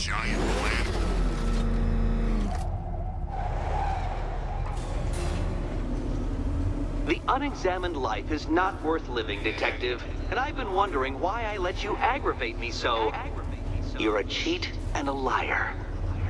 giant plan? The unexamined life is not worth living, Detective. And I've been wondering why I let you aggravate me so. You're a cheat and a liar.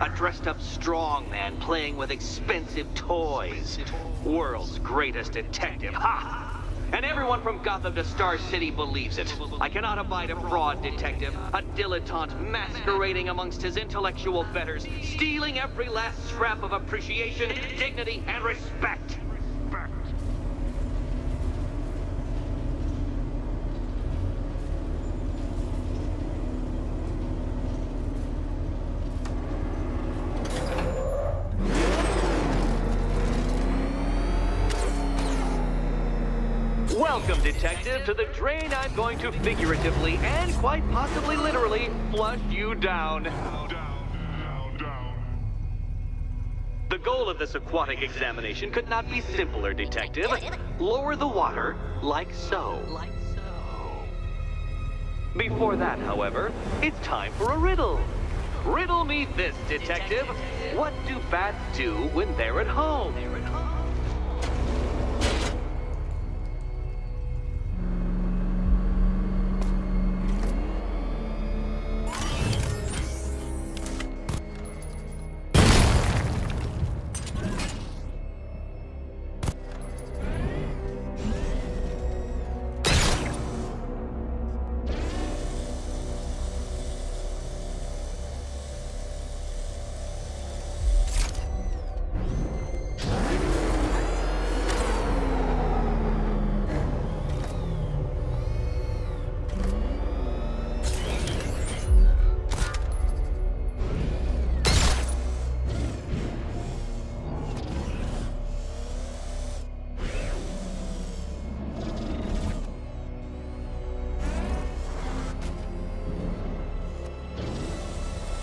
A dressed-up strongman playing with expensive toys. World's greatest detective, ha! And everyone from Gotham to Star City believes it. I cannot abide a fraud detective, a dilettante masquerading amongst his intellectual betters, stealing every last scrap of appreciation, dignity, and respect. Welcome, Detective, to the drain I'm going to figuratively and quite possibly literally flush you down. The goal of this aquatic examination could not be simpler, Detective. Lower the water, like so. Before that, however, it's time for a riddle. Riddle me this, Detective. What do bats do when they're at home?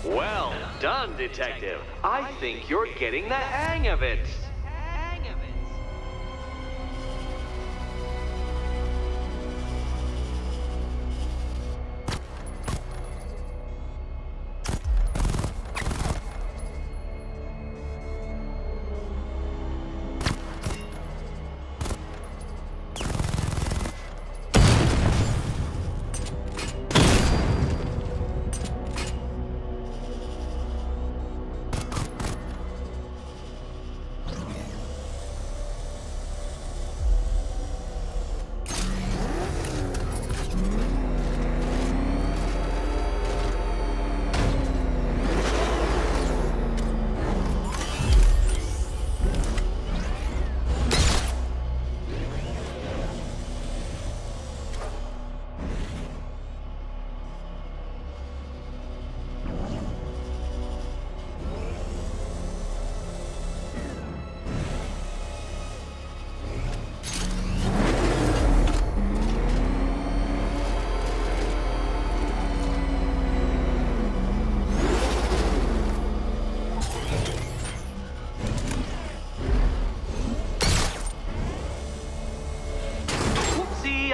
Well done, Detective. I think you're getting the hang of it.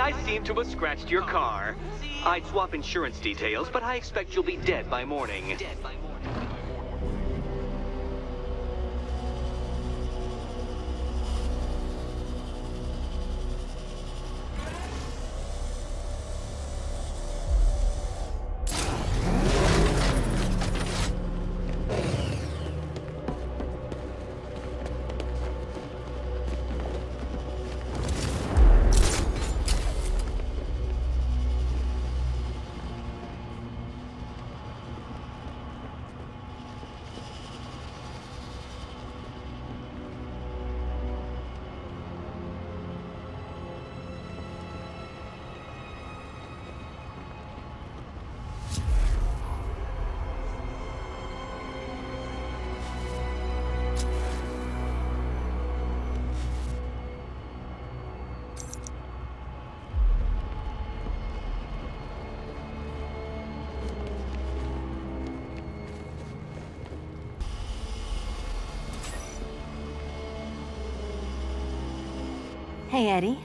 I seem to have scratched your car. I'd swap insurance details, but I expect you'll be dead by morning. Hey, Eddie.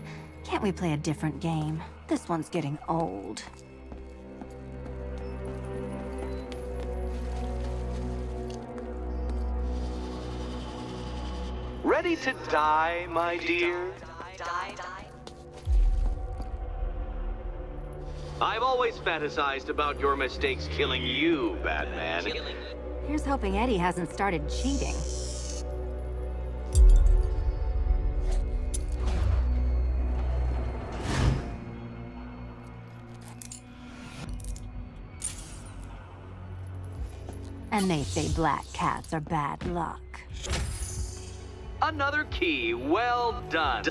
Can't we play a different game? This one's getting old. ready to die, my dear? I've always fantasized about your mistakes killing you, Batman. Here's hoping Eddie hasn't started cheating. And they say black cats are bad luck. Another key, well done.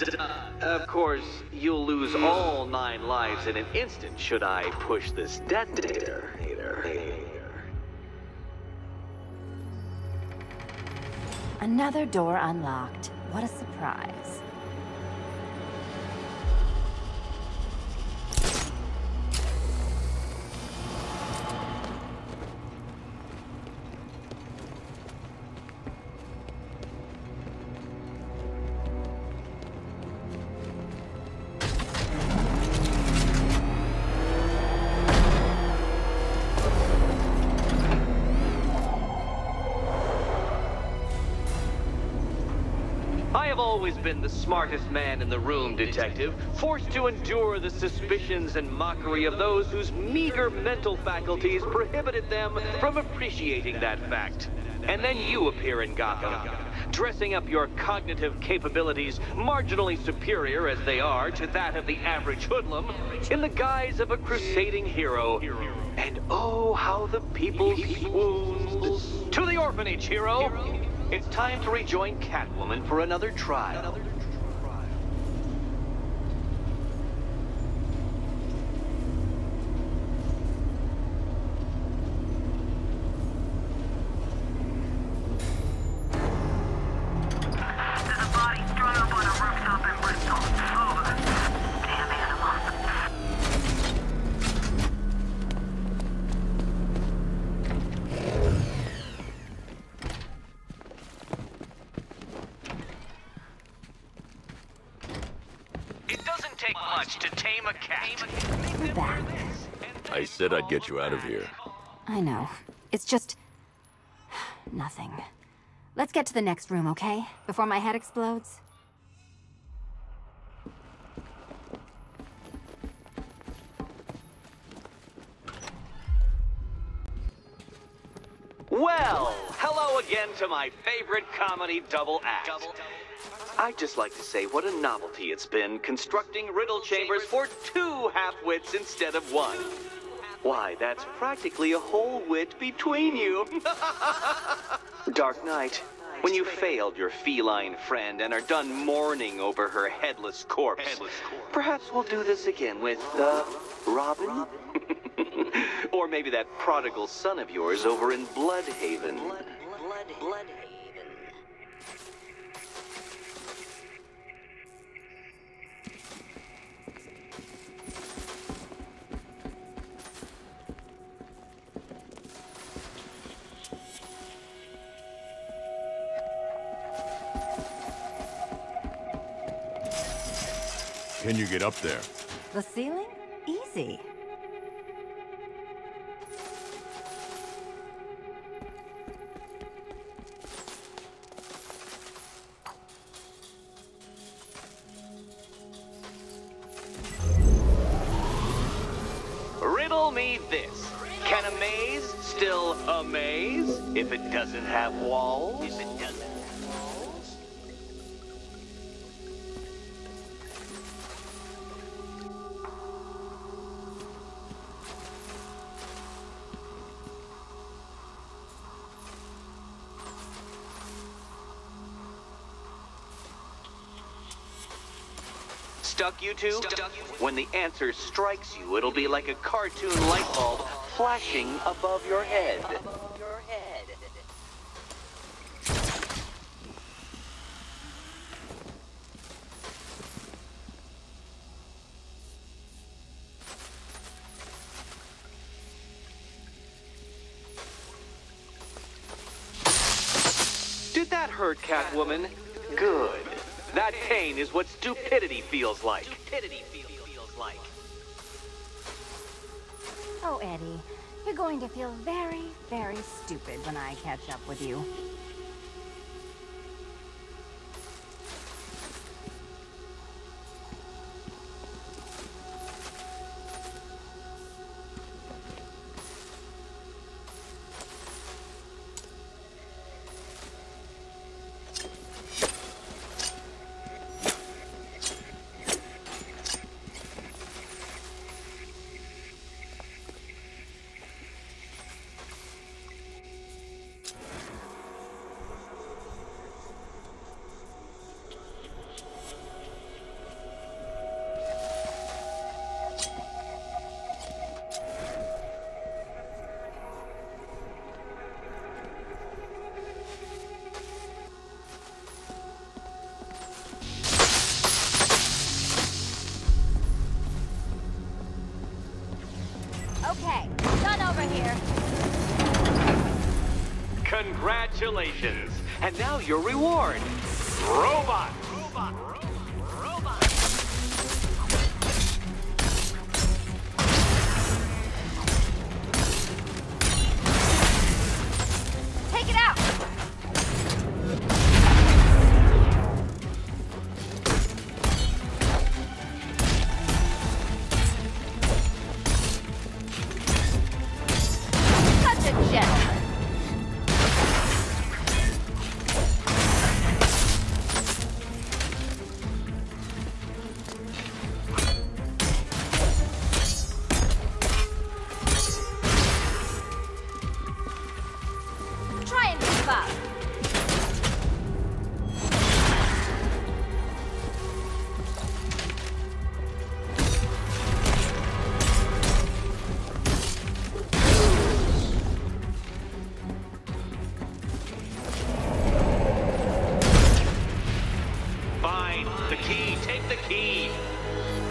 Of course, you'll lose all 9 lives in an instant should I push this detonator. Another door unlocked. What a surprise. I've always been the smartest man in the room, Detective, forced to endure the suspicions and mockery of those whose meager mental faculties prohibited them from appreciating that fact. And then you appear in Gotham, dressing up your cognitive capabilities, marginally superior as they are to that of the average hoodlum, in the guise of a crusading hero. And oh, how the people swooned. To the orphanage, hero! It's time to rejoin Catwoman for another trial. To tame a cat. We're back. I said I'd get you out of here. I know. It's just... nothing. Let's get to the next room, okay? Before my head explodes. Well, hello again to my favorite comedy double act. I'd just like to say what a novelty it's been constructing riddle chambers for 2 half-wits instead of 1. Why, that's practically a whole wit between you. Dark Knight, when you failed your feline friend and are done mourning over her headless corpse, perhaps we'll do this again with, Robin? Or maybe that prodigal son of yours over in Bloodhaven. Bloodhaven. Can you get up there? The ceiling? Easy. Riddle me this. Can a maze still amaze if it doesn't have walls? Stuck, you two? When the answer strikes you, it'll be like a cartoon light bulb flashing above your head. Did that hurt, Catwoman? Good. That pain is what stupidity feels like. Oh, Eddie, you're going to feel very, very stupid when I catch up with you. Congratulations. And now your reward. Robot. Take it out! Such a gentleman. Try and move up. Fine. The key. Take the key.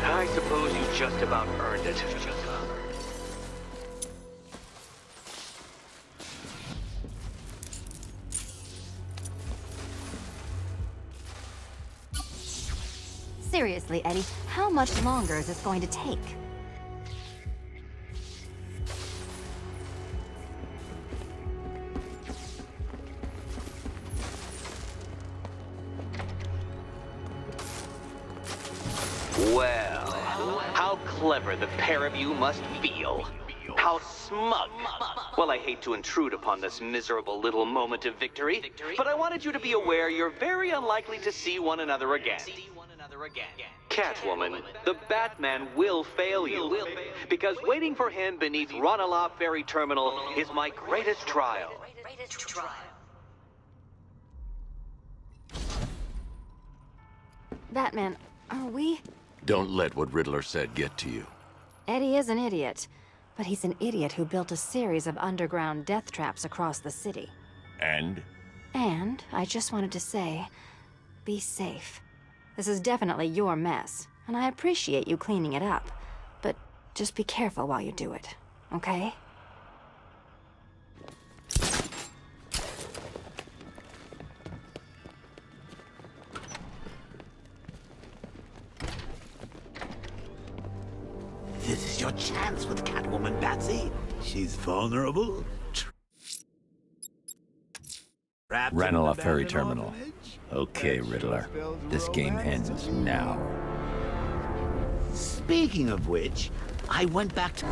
I suppose you just about earned it. Seriously, Eddie, how much longer is this going to take? Well, how clever the pair of you must feel. How smug. Well, I hate to intrude upon this miserable little moment of victory, but I wanted you to be aware you're very unlikely to see one another again. Catwoman, the Batman will fail you, because waiting for him beneath Ranelagh Ferry Terminal is my greatest trial. Batman, are we? Don't let what Riddler said get to you. Eddie is an idiot, but he's an idiot who built a series of underground death traps across the city. And? And I just wanted to say, be safe. This is definitely your mess, and I appreciate you cleaning it up. But just be careful while you do it, okay? This is your chance with Catwoman, Batsy. She's vulnerable. Ranelagh Ferry Terminal. Okay, Riddler. This game ends now. Speaking of which, I went back to...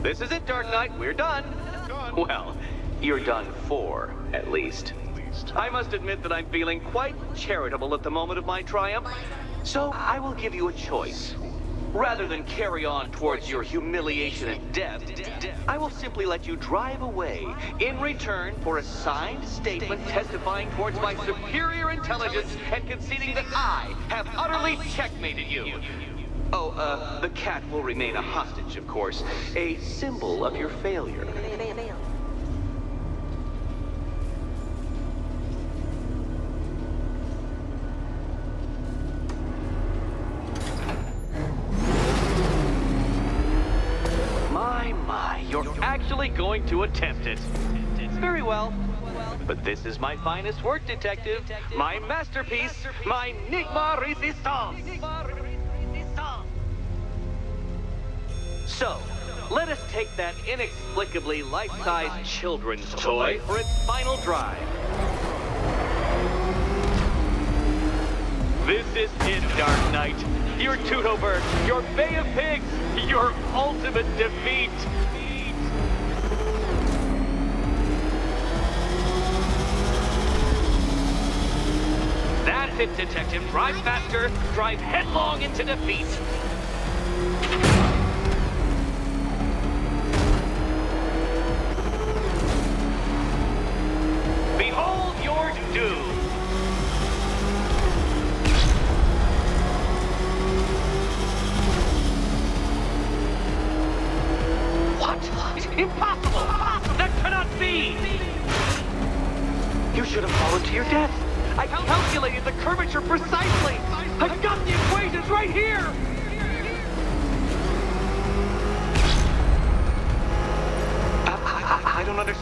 This is it, Dark Knight. We're done. Well, you're done for, at least. I must admit that I'm feeling quite charitable at the moment of my triumph. So I will give you a choice. Rather than carry on towards your humiliation and death, I will simply let you drive away in return for a signed statement testifying towards my superior intelligence and conceding that I have utterly checkmated you. Oh, the cat will remain a hostage, of course, a symbol of your failure. You're actually going to attempt it. Very well. But this is my finest work, Detective. My masterpiece, my Enigma Resistance. So, let us take that inexplicably life-size children's toy for its final drive. This is it, Dark Knight. Your Tutoberg, your Bay of Pigs, your ultimate defeat. That's it, Detective. Drive faster, drive headlong into defeat. Behold your doom. What? Impossible! That cannot be! You should have fallen to your death. I calculated the curvature precisely. I've got the equations right here.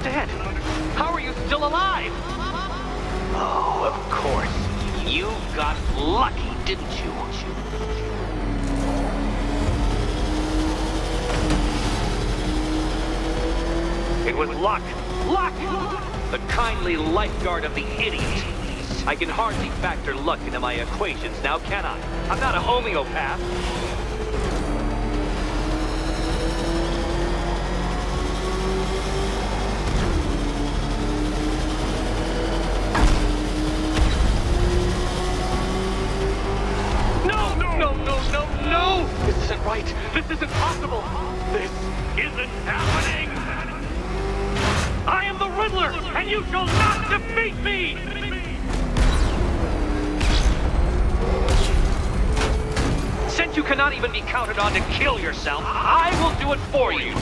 understand. How are you still alive? Oh, of course. You got lucky, didn't you? It was luck. Luck! The kindly lifeguard of the idiot. I can hardly factor luck into my equations now, can I? I'm not a homeopath. No! This isn't right. This isn't possible. This isn't happening. I am the Riddler, and you shall not defeat me! Since you cannot even be counted on to kill yourself, I will do it for you.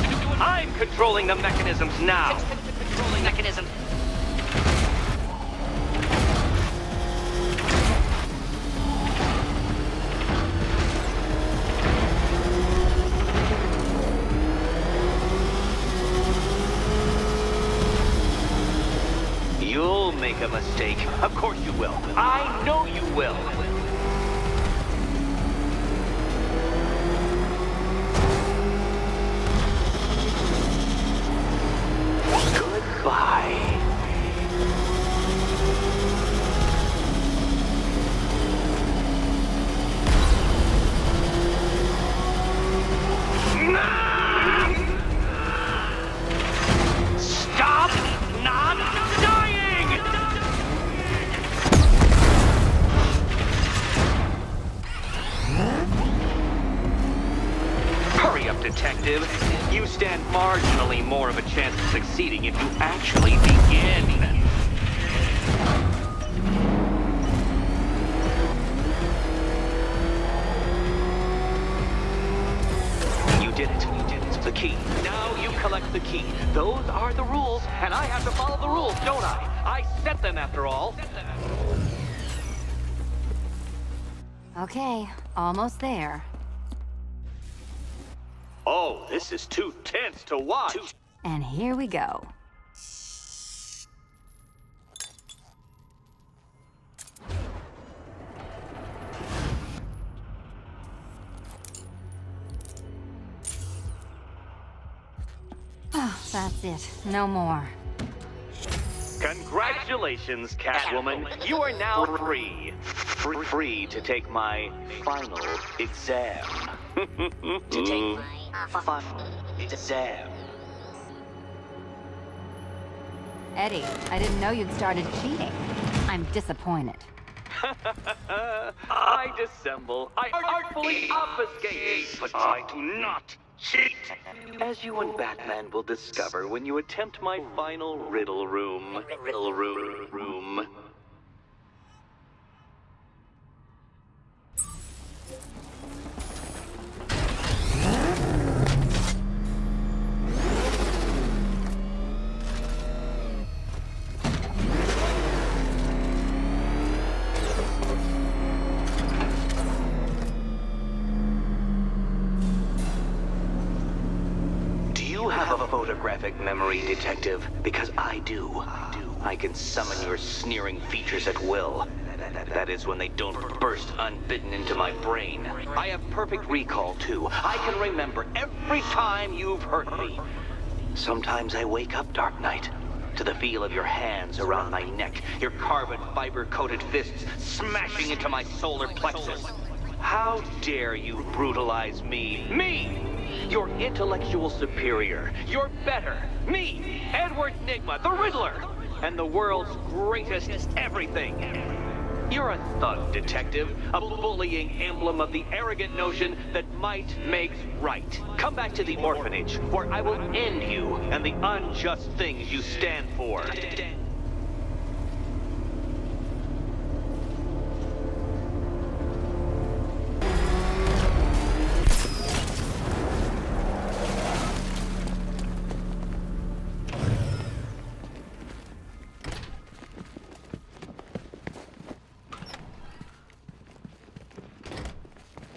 I'm controlling the mechanisms now. Controlling mechanism. You'll make a mistake. Of course you will. I know you will. Goodbye. Stop not dying! Hurry up, detective. You stand marginally more of a chance of succeeding if you actually begin. You did it. The key. Now you collect the key. Those are the rules, and I have to follow the rules, don't I? I set them after all. Okay, almost there. Oh, this is too tense to watch. And here we go. Oh, that's it. No more. Congratulations, Catwoman. You are now free. Free to take my final exam. To take my final exam. Eddie, I didn't know you'd started cheating. I'm disappointed. I dissemble. I artfully obfuscate. But I do not cheat. As you and Batman will discover when you attempt my final riddle room. Riddle room. Photographic memory, detective, because I do. I can summon your sneering features at will. That is when they don't burst unbidden into my brain. I have perfect recall, too. I can remember every time you've hurt me. Sometimes I wake up, Dark Knight, to the feel of your hands around my neck, your carbon fiber-coated fists smashing into my solar plexus. How dare you brutalize me? Me! Your intellectual superior. You're better. Me, Edward Nygma, the Riddler, and the world's greatest everything. You're a thug, detective, a bullying emblem of the arrogant notion that might makes right. Come back to the orphanage, where I will end you and the unjust things you stand for.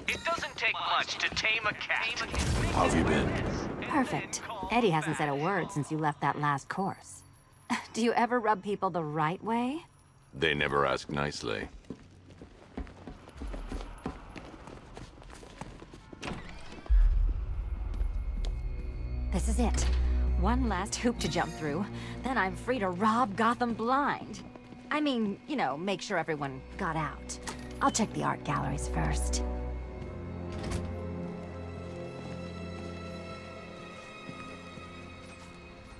It doesn't take much to tame a cat. How have you been? Perfect. Eddie hasn't said a word since you left that last course. Do you ever rub people the right way? They never ask nicely. This is it. One last hoop to jump through. Then I'm free to rob Gotham blind. I mean, you know, make sure everyone got out. I'll check the art galleries first.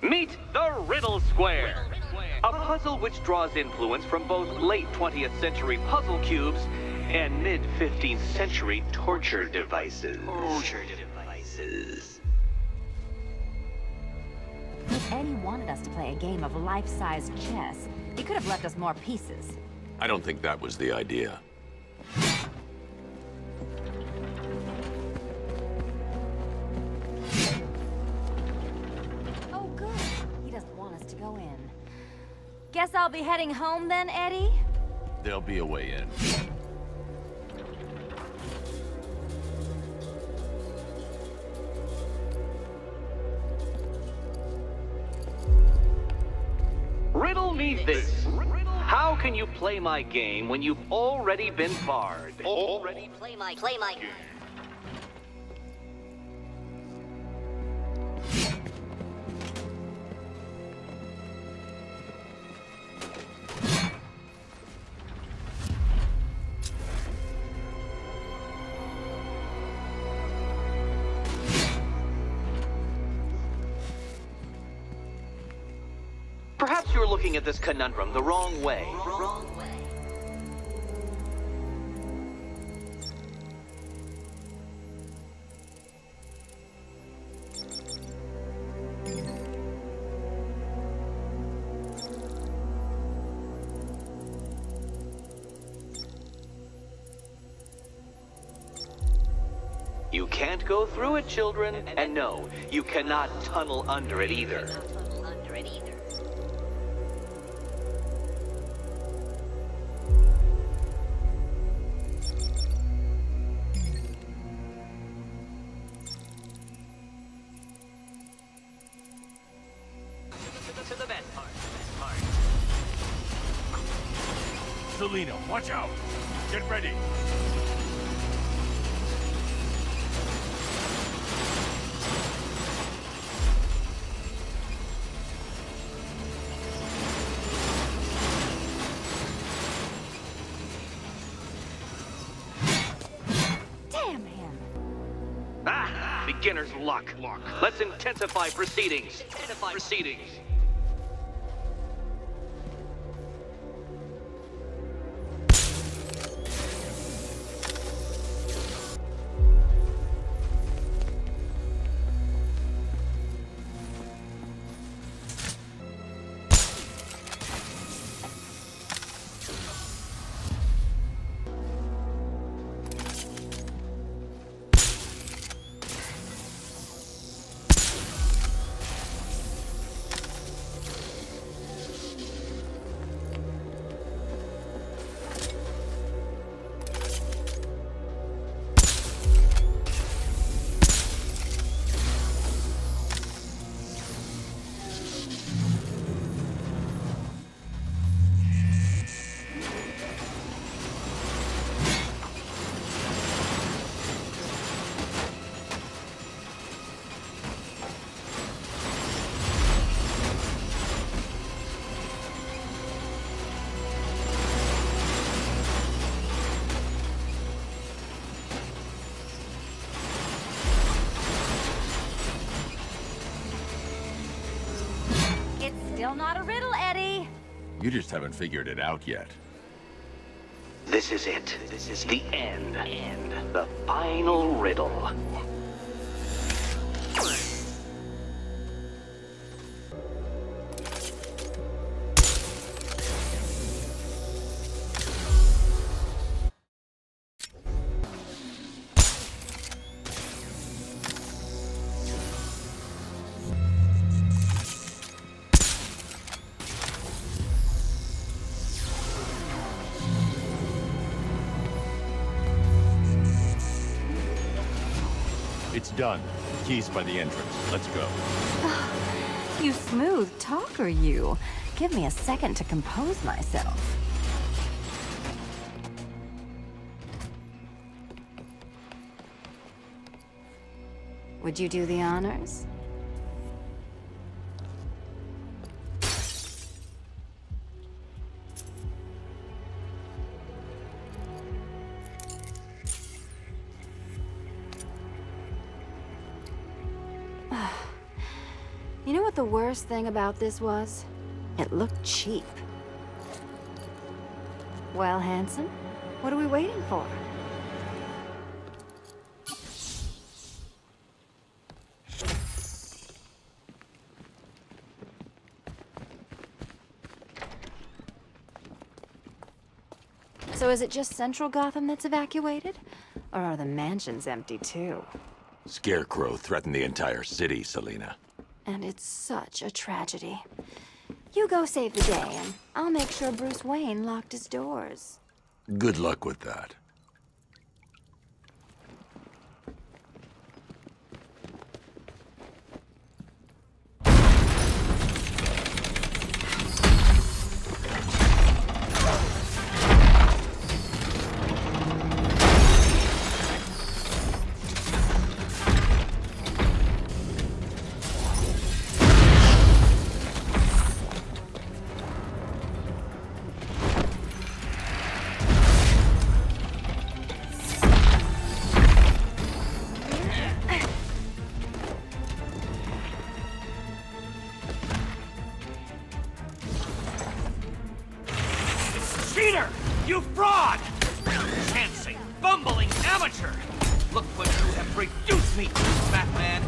Meet the Riddle Square, a puzzle which draws influence from both late 20th century puzzle cubes and mid 15th century torture devices. If Eddie wanted us to play a game of life-size chess, he could have left us more pieces. I don't think that was the idea. Oh, good. He doesn't want us to go in. Guess I'll be heading home then, Eddie? There'll be a way in. Riddle me this. How can you play my game when you've already been barred? Play my game. Perhaps you're looking at this conundrum the wrong way. You can't go through it, children. And no, you cannot tunnel under it either. To the best part. Selena, watch out! Get ready! Damn him! Ah! Beginner's luck. Let's intensify proceedings. Still not a riddle, Eddie. You just haven't figured it out yet. This is it. This is the end. The final riddle. It's done. keys by the entrance. Let's go. You smooth talker, you. Give me a second to compose myself. Would you do the honors? You know what the worst thing about this was? It looked cheap. Well, handsome, what are we waiting for? So is it just Central Gotham that's evacuated? Or are the mansions empty too? Scarecrow threatened the entire city, Selina. And it's such a tragedy. You go save the day, and I'll make sure Bruce Wayne locked his doors. Good luck with that. Cheater! You fraud! Chancing, bumbling amateur! Look what you have reduced me to, Batman!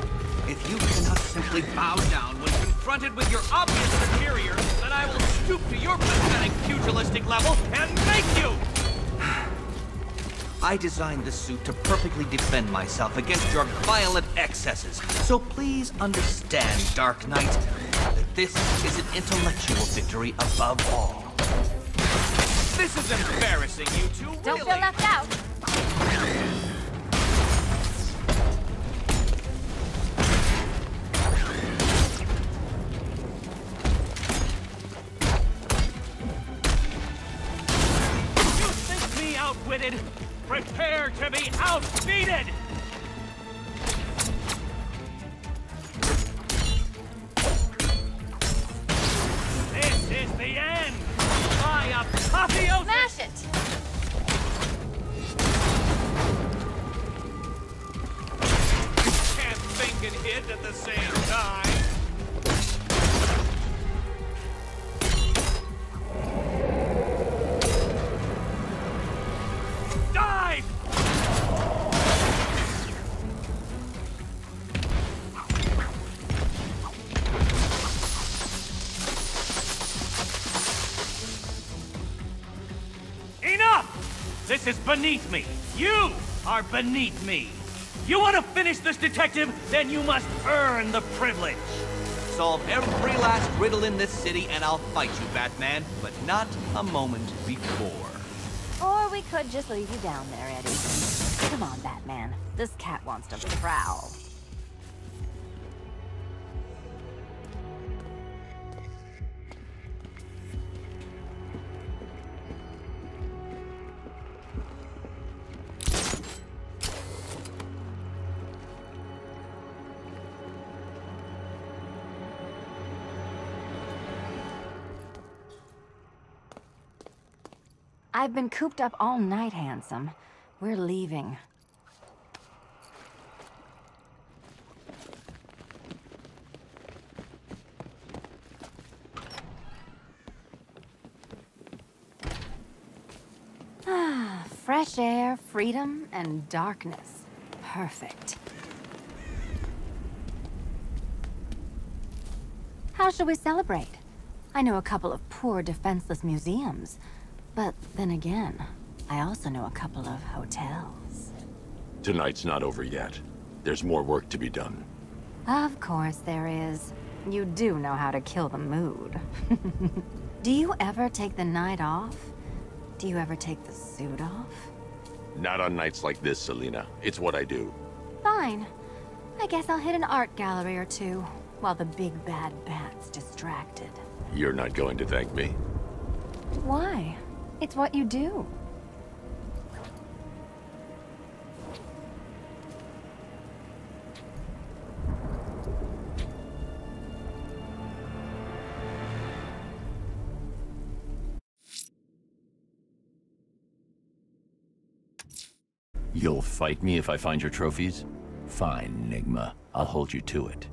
If you cannot simply bow down when confronted with your obvious superior, then I will stoop to your pathetic pugilistic level and make you! I designed this suit to perfectly defend myself against your violent excesses, so please understand, Dark Knight, that this is an intellectual victory above all. This is embarrassing, you two, really. Don't feel left out. You think me outwitted? Prepare to be outbeaten! This is the end! By apotheosis! Smash it! Can't think and hit at the same time! Dive! Enough! This is beneath me. You are beneath me. You want to finish this, detective? Then you must earn the privilege. Solve every last riddle in this city and I'll fight you, Batman, but not a moment before. Or we could just leave you down there, Eddie. Come on, Batman. This cat wants to prowl. I've been cooped up all night, handsome. We're leaving. Ah, fresh air, freedom, and darkness. Perfect. How shall we celebrate? I know a couple of poor, defenseless museums. But then again, I also know a couple of hotels. Tonight's not over yet. There's more work to be done. Of course there is. You do know how to kill the mood. Do you ever take the night off? Do you ever take the suit off? Not on nights like this, Selina. It's what I do. Fine. I guess I'll hit an art gallery or two, while the big bad bat's distracted. You're not going to thank me. Why? It's what you do. You'll fight me if I find your trophies? Fine, Enigma. I'll hold you to it.